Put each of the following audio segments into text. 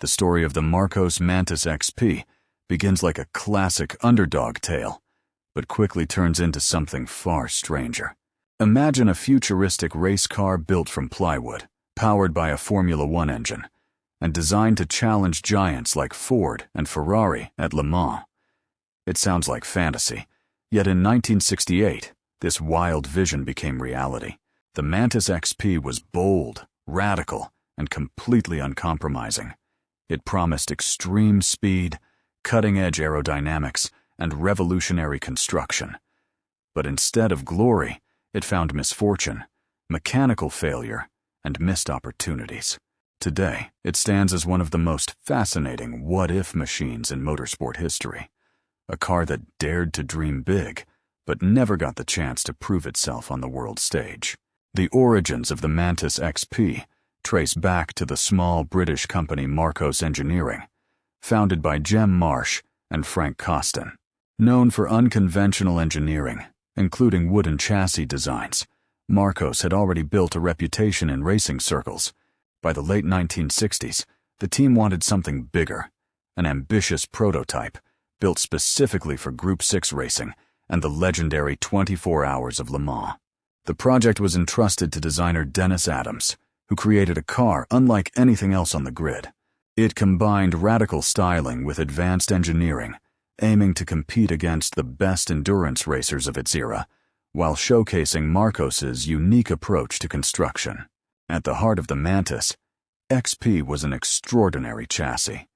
The story of the Marcos Mantis XP begins like a classic underdog tale, but quickly turns into something far stranger. Imagine a futuristic race car built from plywood, powered by a Formula One engine, and designed to challenge giants like Ford and Ferrari at Le Mans. It sounds like fantasy, yet in 1968, this wild vision became reality. The Mantis XP was bold, radical, and completely uncompromising. It promised extreme speed, cutting-edge aerodynamics, and revolutionary construction. But instead of glory, it found misfortune, mechanical failure, and missed opportunities. Today, it stands as one of the most fascinating what-if machines in motorsport history. A car that dared to dream big, but never got the chance to prove itself on the world stage. The origins of the Mantis XP trace back to the small British company Marcos Engineering, founded by Jem Marsh and Frank Costin. Known for unconventional engineering, including wooden chassis designs, Marcos had already built a reputation in racing circles. By the late 1960s, the team wanted something bigger, an ambitious prototype built specifically for Group 6 racing and the legendary 24 Hours of Le Mans. The project was entrusted to designer Dennis Adams, who created a car unlike anything else on the grid. It combined radical styling with advanced engineering, aiming to compete against the best endurance racers of its era, while showcasing Marcos's unique approach to construction. At the heart of the Mantis, XP was an extraordinary chassis.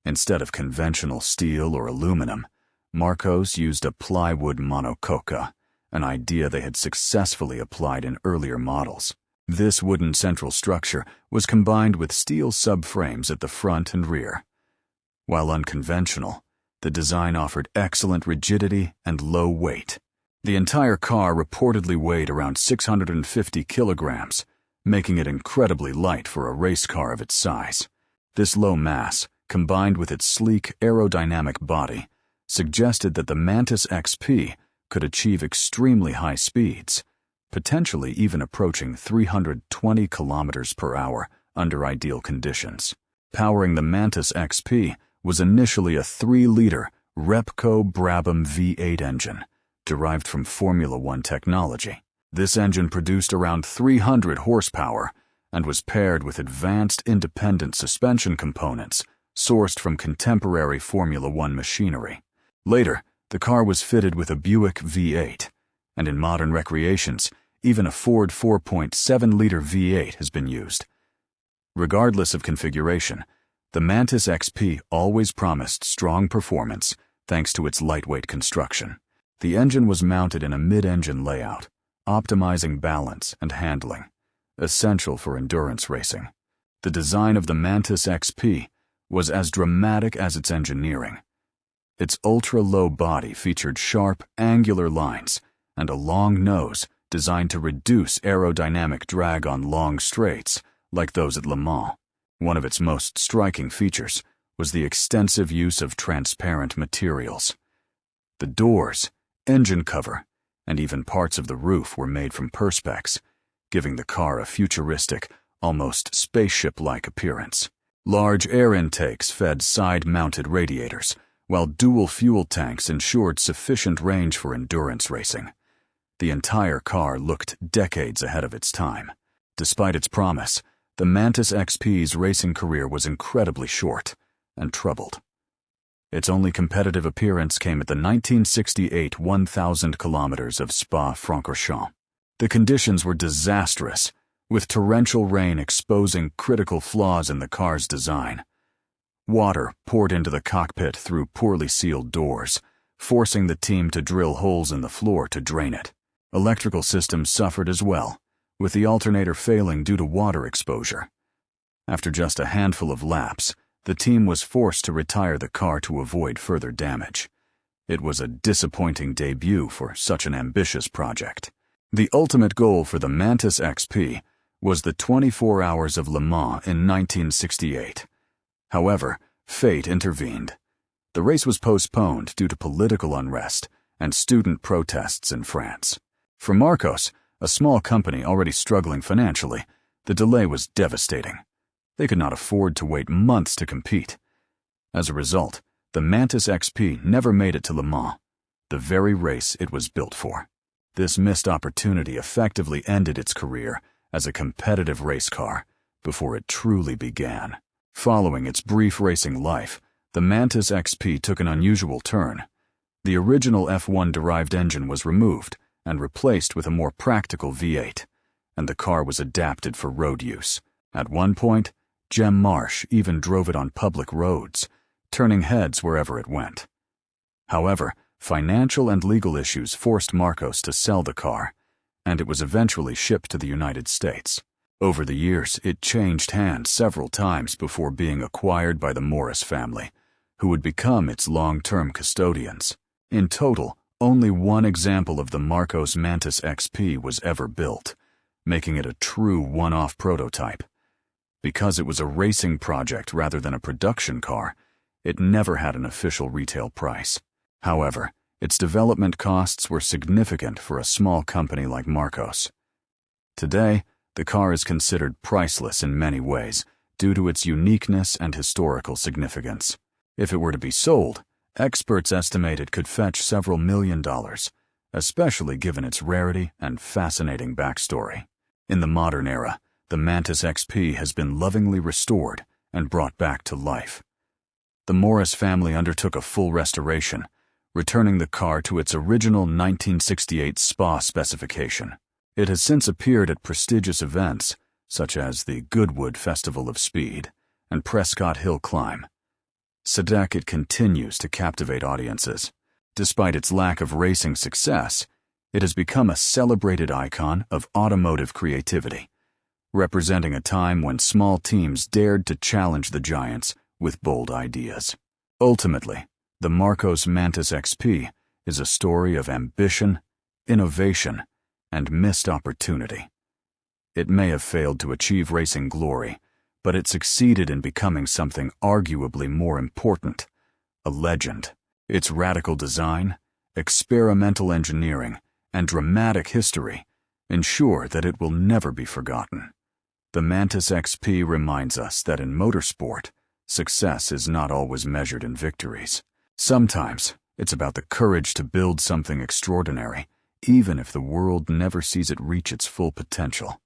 Instead of conventional steel or aluminum, Marcos used a plywood monocoque, an idea they had successfully applied in earlier models. This wooden central structure was combined with steel subframes at the front and rear. While unconventional, the design offered excellent rigidity and low weight. The entire car reportedly weighed around 650 kilograms, making it incredibly light for a race car of its size. This low mass, combined with its sleek aerodynamic body, suggested that the Mantis XP could achieve extremely high speeds, potentially even approaching 320 kilometers per hour under ideal conditions. Powering the Mantis XP was initially a 3-liter Repco Brabham V8 engine, derived from Formula One technology. This engine produced around 300 horsepower and was paired with advanced independent suspension components sourced from contemporary Formula One machinery. Later, the car was fitted with a Buick V8, and in modern recreations, even a Ford 4.7-liter V8 has been used. Regardless of configuration, the Mantis XP always promised strong performance thanks to its lightweight construction. The engine was mounted in a mid-engine layout, optimizing balance and handling, essential for endurance racing. The design of the Mantis XP was as dramatic as its engineering. Its ultra-low body featured sharp, angular lines and a long nose designed to reduce aerodynamic drag on long straights like those at Le Mans. One of its most striking features was the extensive use of transparent materials. The doors, engine cover, and even parts of the roof were made from perspex, giving the car a futuristic, almost spaceship-like appearance. Large air intakes fed side-mounted radiators, while dual fuel tanks ensured sufficient range for endurance racing. The entire car looked decades ahead of its time. Despite its promise, the Mantis XP's racing career was incredibly short and troubled. Its only competitive appearance came at the 1968 1,000 kilometers of Spa-Francorchamps. The conditions were disastrous, with torrential rain exposing critical flaws in the car's design. Water poured into the cockpit through poorly sealed doors, forcing the team to drill holes in the floor to drain it. Electrical systems suffered as well, with the alternator failing due to water exposure. After just a handful of laps, the team was forced to retire the car to avoid further damage. It was a disappointing debut for such an ambitious project. The ultimate goal for the Mantis XP was the 24 Hours of Le Mans in 1968. However, fate intervened. The race was postponed due to political unrest and student protests in France. For Marcos, a small company already struggling financially, the delay was devastating. They could not afford to wait months to compete. As a result, the Mantis XP never made it to Le Mans, the very race it was built for. This missed opportunity effectively ended its career as a competitive race car before it truly began. Following its brief racing life, the Mantis XP took an unusual turn. The original F1-derived engine was removed and replaced with a more practical V8, and the car was adapted for road use. At one point, Jem Marsh even drove it on public roads, turning heads wherever it went. However, financial and legal issues forced Marcos to sell the car, and it was eventually shipped to the United States. Over the years, it changed hands several times before being acquired by the Morris family, who would become its long-term custodians. In total, only one example of the Marcos Mantis XP was ever built, making it a true one-off prototype. Because it was a racing project rather than a production car, it never had an official retail price. However, its development costs were significant for a small company like Marcos. Today, the car is considered priceless in many ways due to its uniqueness and historical significance. If it were to be sold, experts estimate it could fetch several $1,000,000, especially given its rarity and fascinating backstory. In the modern era, the Mantis XP has been lovingly restored and brought back to life. The Morris family undertook a full restoration, returning the car to its original 1968 Spa specification. It has since appeared at prestigious events, such as the Goodwood Festival of Speed and Prescott Hill Climb. Today, it continues to captivate audiences. Despite its lack of racing success, it has become a celebrated icon of automotive creativity, representing a time when small teams dared to challenge the giants with bold ideas. Ultimately, the Marcos Mantis XP is a story of ambition, innovation, and missed opportunity. It may have failed to achieve racing glory, but it succeeded in becoming something arguably more important, a legend. Its radical design, experimental engineering, and dramatic history ensure that it will never be forgotten. The Mantis XP reminds us that in motorsport, success is not always measured in victories. Sometimes, it's about the courage to build something extraordinary, even if the world never sees it reach its full potential.